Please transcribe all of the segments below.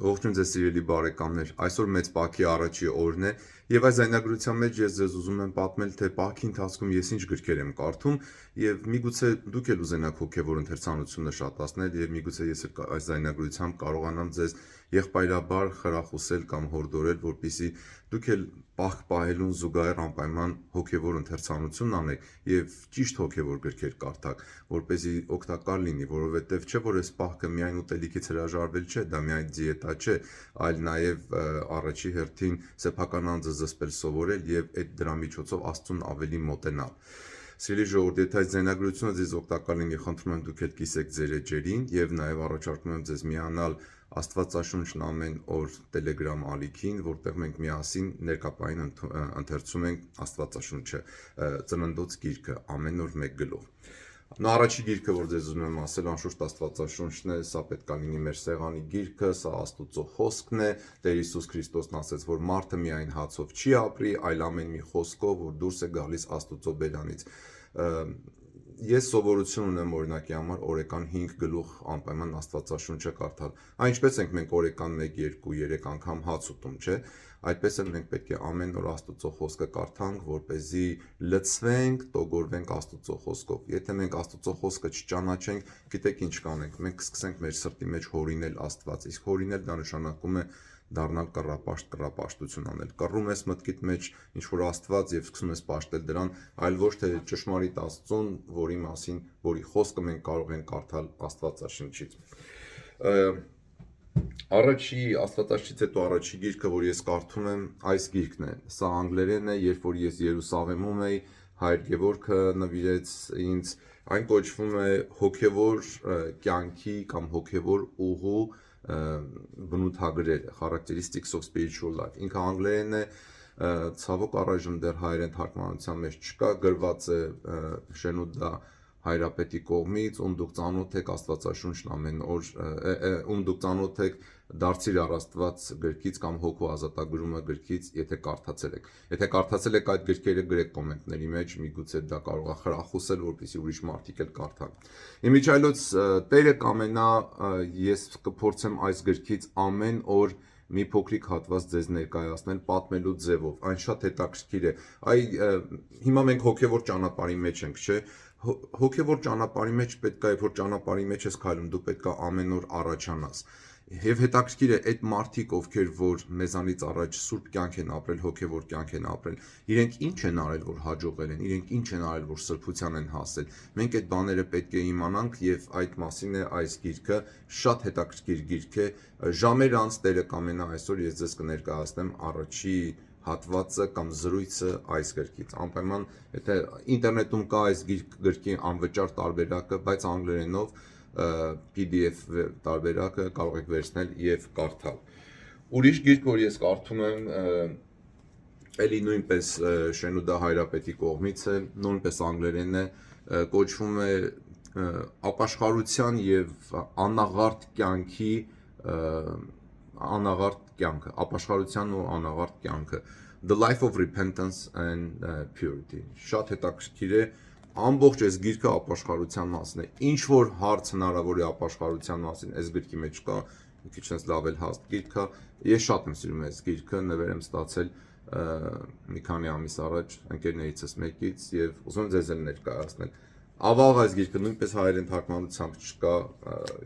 Ողջույն ձեզ սիրելի բարեկամներ, այսօր մեծ Պահքի առաջի օրն է եւ այս զայնագրության մեջ ես ձեզ ուզում եմ պատմել, թե Պահքի ընթացքում ես ինչ գրքեր եմ կարդում եւ միգուցե դուք էլ ուզենաք հոգեվոր ընթերցանությունը շատացնել եւ միգուցե ես այս զայնագրությամբ կարողանամ ձեզ եղբայրաբար խրախուսել կամ հորդորել, որպեսզի դուք էլ Պահք պահելուն զուգահեռ անպայման հոգեվոր ընթերցանություն անեք եւ ճիշտ հոգեվոր գրքեր կարդաք, որպեսզի օգտակար լինի, որովհետեւ չէ որ այս Պահքը միայն ուտելիքից հրաժարվել չէ, դա միայն դիետա չէ, այլ նաև առաջի հերթին սեփական անձը զսպել սովորել եւ այդ դրա միջոցով Աստծուն ավելի մոտենալ։ Սիրելի ժողովուրդ, եթե այս ձայնագրությունը ձեզ օգտակար լինի, խնդրում եմ դուք էլ կիսեք ձեր էջերին եւ նաև առաջարկում եմ ձեզ միանալ Աստվածաշունչն ամեն օր Telegram ալիքին, որտեղ մենք միասին ներկապային ընթերցում ենք Աստվածաշունչը, ծննդոց գիրքը, ամեն օր մեկ գլուխ։ Նա առաջի գիրքը, որ ձեզ ուզում եմ ասել, անշուշտ Աստվածաշունչն է, սա պետք է լինի մեր սեղանի գիրքը, սա Աստուծո խոսքն է, Տեր Հիսուս Քրիստոսն ասեց, որ մարդը միայն հացով չի ապրի, այլ ամեն մի խոսքով, որ դուրս է գալիս Աստուծո բերանից։ Ես սովորություն ունեմ օրինակի համար օրեկան 5 գլուխ անպայման Աստվածաշունչը կարդալ։ Այնպես ենք մենք օրեկան 1, 2, 3 անգամ հաց ուտում, չէ՞։ Այդպես էլ մենք պետք է ամեն օր Աստուծո խոսքը կարդանք, որպեսզի լցվենք, տոգորվենք Աստուծո խոսքով։ Եթե մենք Աստուծո խոսքը չճանաչենք, գիտեք ինչ կանենք, մենք կսկսենք մեր սրտի մեջ հորինել Աստված։ Իսկ հորինել դա նշանակում է դառնալ կռապաշտություն անել։ Կռում ես մտքիդ մեջ ինչ որ Աստված եւ սկսում ես պաշտել դրան, այլ ոչ թե ճշմարիտ Աստծուն, որի խոսքը մենք կարող ենք կարդալ Աստվածաշնչից։ Առաջի Աստվածաշնչից հետո առաջի գիրքը, որ ես կարդում եմ, այս գիրքն է։ Սա անգլերեն է, երբ որ ես Երուսաղեմում էի, հայր Գևորգը նվիրեց ինձ, այն կոչվում է հոգևոր կյանքի կամ հոգևոր ուղու բնութագրերը, Characteristics of Spiritual Life։ Ինքը անգլերեն է, ցավոք առայժմ դեռ հայերեն թարգմանության մեջ չկա, գրված է Շենուդա հայրապետի կողմից, ում դուք ծանոթ եք Աստվածաշունչն ամեն օր, ում դուք ծանոթ եք Դարձիր առ Աստված գրքից կամ Հոգու ազատագրումը գրքից, եթե կարդացել եք։ Եթե կարդացել եք այդ գրքերը, գրեք կոմենտների մեջ, միգուցե դա կարող է խրախուսել, որպեսզի ուրիշ մարդիկ էլ կարդան։ Իմիջիայլոց Տերը կամենա, ես կփորձեմ այս գրքից ամեն օր մի փոքրիկ հատված ձեզ ներկայացնել պատմելու ձևով, այն շատ հետաքրքիր է։ Հիմա մենք հոգևոր ճանապարհի մեջ ենք, չէ՞։ Հոգևոր ճանապարհի մեջ պետք է, երբ որ ճանապարհի մեջ ես քայլում, դու պետք է ամեն օր առաջանաս։ Եվ հետաքրքիր է այդ մարդիկ, ովքեր որ մեզանից առաջ սուրբ կյանք են ապրել, հոգևոր կյանք են ապրել, իրենք ինչ են արել, որ հաջողել են, իրենք ինչ են արել, որ սրբության են հասել։ Մենք այդ բաները պետք է իմանանք եւ այդ մասին է այս գիրքը, շատ հետաքրքիր գիրք է։ Ժամեր անց Տերը կամենա այսօր ես ձեզ կներկայացնեմ առաջի հատվածը կամ զրույցը այս գրքից։ Անպայման, եթե ինտերնետում կա այս գրքի անվճար տարբերակը, բայց անգլերենով PDF տարբերակը կարող եք վերցնել եւ կարդալ։ Ուրիշ գիրք, որ ես կարդում եմ, էլի նույնպես Շենուդա հայրապետի կողմից է, նույնպես անգլերեն է, կոչվում է Ապաշխարության եւ անաղարտ կյանքի Ապաշխարության ու անաղարտ կյանքը, The Life of Repentance and Purity։ Շատ հետաքրքիր է, ամբողջ այս գիրքը ապաշխարության մասին է։ Ինչ որ հարց հնարավոր է ապաշխարության մասին, այս գրքի մեջ կա, մի քիչ sense լավ էլ հաստ գիրք է։ Ես շատ եմ սիրում այս գիրքը, նվեր եմ ստացել մի քանի ամիս առաջ ընկերներիցս մեկից եւ ուզում եմ ձեզ էլ ներկայացնել։ Ավաղ այս գիրքը նույնպես հայերեն թարգմանությամբ չկա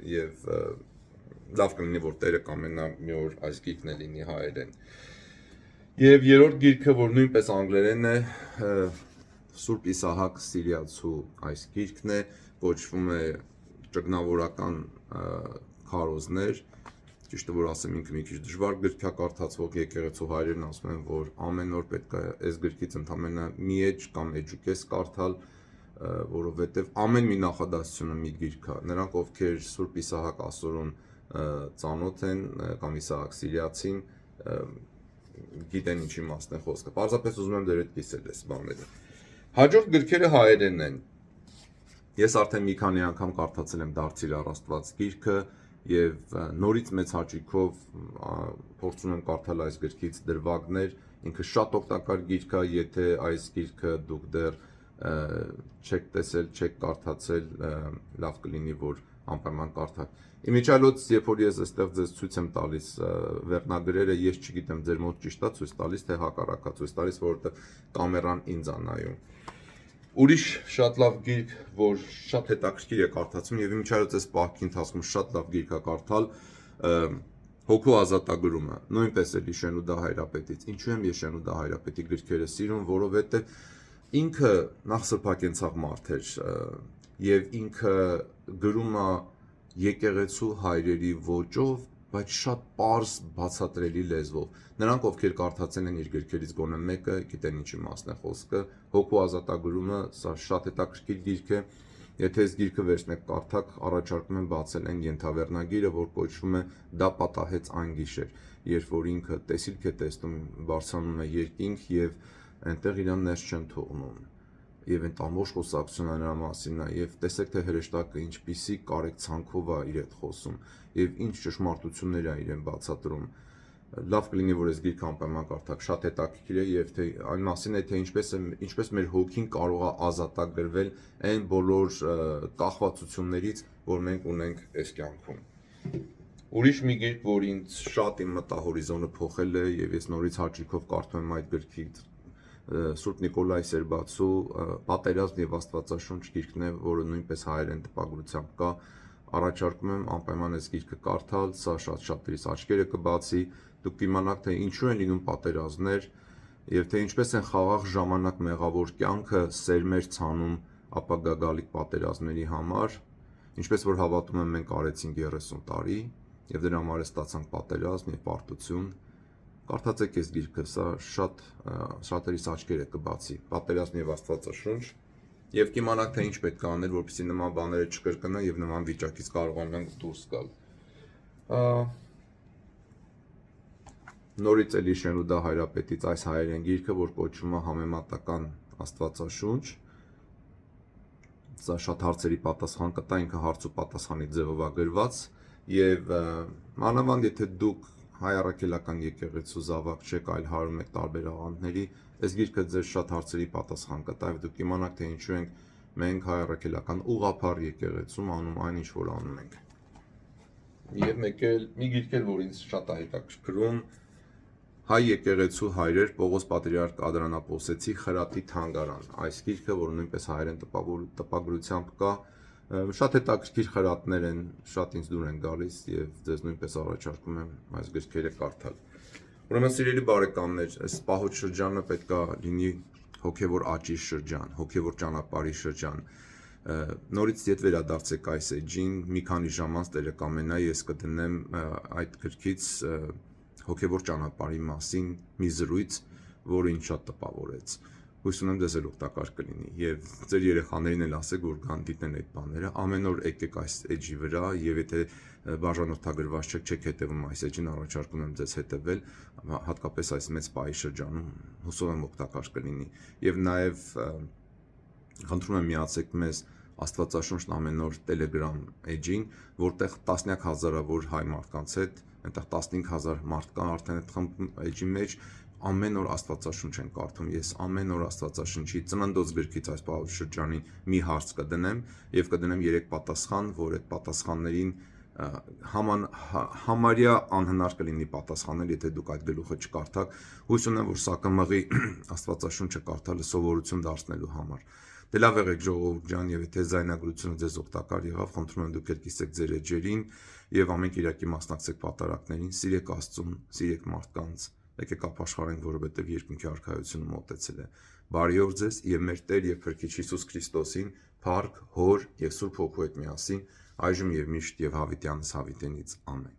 եւ լավ կլինի, որ Տերը կամենա մի օր այս գիրքն է լինի հայերեն։ Եվ երրորդ գիրքը, որ նույնպես անգլերեն է, Սուրբ Իսահակ Սիրիացու այս գիրքն է, կոչվում է Ճգնավորական քարոզներ, ճիշտը որ ասեմ ինքը մի քիչ դժվար գրք է կարդացվող, եկեղեցու հայրերն ասում են, որ ամեն օր պետք է այս գրքից ընդամենը մի էջ կամ էջուկես կարդալ, որովհետև ամեն մի նախադասությունը մի գիրք է։ Նրանք, ովքեր Սուրբ Իսահակ ասորոն ծանոթ են կամ Իսահակ Սիրիացին, գիտեն ինչի մասն է խոսքը։ Պարզապես ուզում եմ դեր հետ կիսել այս բաները։ Հաջորդ գրքերը հայերենն են։ Ես արդեն մի քանի անգամ կարդացել եմ Դարձիր առ Աստված գիրքը եւ նորից մեծ հաճույքով փորձում եմ կարդալ այս գրքից դրվագներ։ Ինքը շատ օգտակար գիրք է, եթե այս գիրքը դուք դեռ չեք տեսել, չեք կարդացել, լավ կլինի, որ անպայման կարդալ։ Իմիջիալոց, երբ որ ես այստեղ ձեզ ցույց եմ տալիս վերնագրերը, ես չգիտեմ ձեր մոտ ճիշտ է ցույց տալիս, թե հակառակա ցույց տալիս, որովհետև կամերան ինձ է նայում։ Ուրիշ շատ լավ գիրք, որ շատ հետաքրքիր է կարդացում եւ իմիջիալոց այս պահքի ընթացքում շատ լավ գիրք է կարդալ, Հոգու ազատագրումը, նույնպես էլի Շենուդա Հայրապետից։ Ինչու եմ ես Շենուդա Հայրապետի գրքերը սիրում, որովհետև ինքը նախսրբակենցաղ մարդ էր եւ ինքը գրում է եկեղեցու հայրերի ոճով, բայց շատ պարզ բացատրելի լեզվով։ Նրանք, ովքեր կարդացել են իր գրքերից գոնե մեկը, գիտեն ինչի մասն է խոսքը։ Հոգու ազատագրումը, սա շատ հետաքրքիր գիրք է։ Եթե այս գիրքը վերցնեք կարդաք, առաջարկում եմ բացել այն ենթավերնագիրը, որ կոչվում է «Դա պատահեց այն գիշեր», երբ որ ինքը տեսիլք է տեսնում, բարձրանում է երկինք եւ այնտեղ իրան ներս չեն թողնում։ Եվ այն ամբողջ խոսակցությունը նրա մասին է, եւ տեսեք թե հրեշտակը ինչպիսի կարեկցանքով է իր հետ խոսում եւ ինչ ճշմարտություններ է իրեն բացատրում։ Լավ կլինի, որ այս գիրքը անպայման կարդաք, շատ հետաքրքիր է եւ թե այն մասին է, թե ինչպես մեր հոգին կարող է ազատագրվել այն բոլոր կախվածություններից, որ մենք ունենք այս կյանքում։ Ուրիշ մի գիրք, որ ինձ շատ իմ մտահորիզոնը փոխել է եւ ես նորից հաճույքով կարդում եմ այդ գրքից, Սուրբ Նիկոլայ Սերբացու «Պատերազմ եւ Աստվածաշունչ» գիրքն է, որը նույնպես հայերեն տպագրությամբ կա։ Առաջարկում եմ անպայման այս գիրքը կարդալ, սա շատ-շատերիս աչքերը կբացի, դուք կիմանաք, թե ինչու են լինում պատերազմներ եւ թե ինչպես են խաղաղ ժամանակ մեղավոր կյանքը սերմեր ցանում ապագա գալիք պատերազմների համար, ինչպես որ հավատում եմ մենք արեցինք 30 տարի եւ դրա համար ստացանք պատերազմ եւ պարտություն։ Կարդացեք այս գիրքը, սա շատերիս աչքերը կբացի, «Պատերազմ եւ Աստվածաշունչ», եւ կիմանաք, թե ինչ պետք է անել, որպեսզի նման բաները չկրկնա եւ նման վիճակից կարողանանք դուրս գալ։ Նորից էլի Շենուդա Հայրապետից այս հայերեն գիրքը, որ կոչվում է «Համեմատական Աստվածաշունչ», սա շատ հարցերի պատասխան կտա, ինքը հարց ու պատասխանի ձևով է գրված եւ մանավանդ եթե դուք հայ առաքելական եկեղեցու զավակ չեք, այլ հարում եք տարբեր աղանդների, այս գիրքը ձեզ շատ հարցերի պատասխան կտա եւ դուք կիմանաք, թե ինչու ենք մենք հայ առաքելական ուղղափառ եկեղեցում անում այն, ինչ որ անում ենք։ Եվ մի գիրք էլ, որ ինձ շատ է հետաքրքրում, Հայ եկեղեցու հայրեր Պողոս Պատրիարք Ադրանապոսեցի Խրատի թանգարան։ Այս գիրքը, որ նույնպես հայերեն տպագրությամբ կա, շատ հետաքրքիր խրատներ են, շատ ինձ դուր են գալիս եւ ձեզ նույնպես առաջարկում եմ այս գրքերը կարդալ։ Ուրեմն սիրելի բարեկամներ, այս պահոց շրջանը պետք է լինի հոգեվոր աճի շրջան, հոգեվոր ճանապարհի շրջան։ Նորից եթե վերադարձեք այս էջին, մի քանի ժամ անց Տերը կամենա ես կդնեմ այդ գրքից հոգեվոր ճանապարհի մասին մի զրույց, որը ինձ շատ տպավորեց։ Հույս ունեմ ձեզ էլ օգտակար կլինի եւ ձեր երեխաներին էլ ասեք, որ գան դիտեն այդ բաները։ Ամեն օր եկեք այս էջի վրա եւ եթե բաժանորդագրված չեք հետեւում այս էջին, առաջարկում եմ ձեզ հետեւել, հատկապես այս մեծ պահի շրջանում, հուսով եմ օգտակար կլինի։ Եվ նաեւ խնդրում եմ միացեք մեզ Աստվածաշունչն ամեն օր Telegram էջին, որտեղ տասնյակ հազարավոր հայ մարդկանց հետ, այնտեղ 15000 մարդ կան արդեն այդ խմբի էջի մեջ, ամեն օր Աստվածաշունչ են կարդում։ Ես ամեն օր Աստվածաշունչի ծննդոց գրքից այս պահոց շրջանին մի հարց կդնեմ եւ կդնեմ 3 պատասխան, որ այդ պատասխաններին համարյա անհնար կլինի պատասխանել, եթե դուք այդ գլուխը չկարդաք։ Հույս ունեմ, որ սա կմղի Աստվածաշունչը կարդալը սովորություն դարձնելու համար։ Դե լավ եղեք ժողովուրդ ջան, եւ եթե զայնագրությունը ձեզ օգտակար եղավ, խնդրում եմ դուք ել կիսեք ձեր էջերին եւ ամեն Կիրակի մասնակցեք պատարակներին, սիրեք Աստծուն, սիրեք մարդկանց, եկեք ապաշխարենք, որովհետեւ երկնքի արքայությունը մոտեցել է։ Բարի օր ձեզ եւ մեր Տեր եւ Փրկիչ Հիսուս Քրիստոսին, Փառք, Հոր եւ Սուրբ Հոգու հետ միասին, այժմ եւ միշտ եւ հավիտյանս հավիտենից ամեն։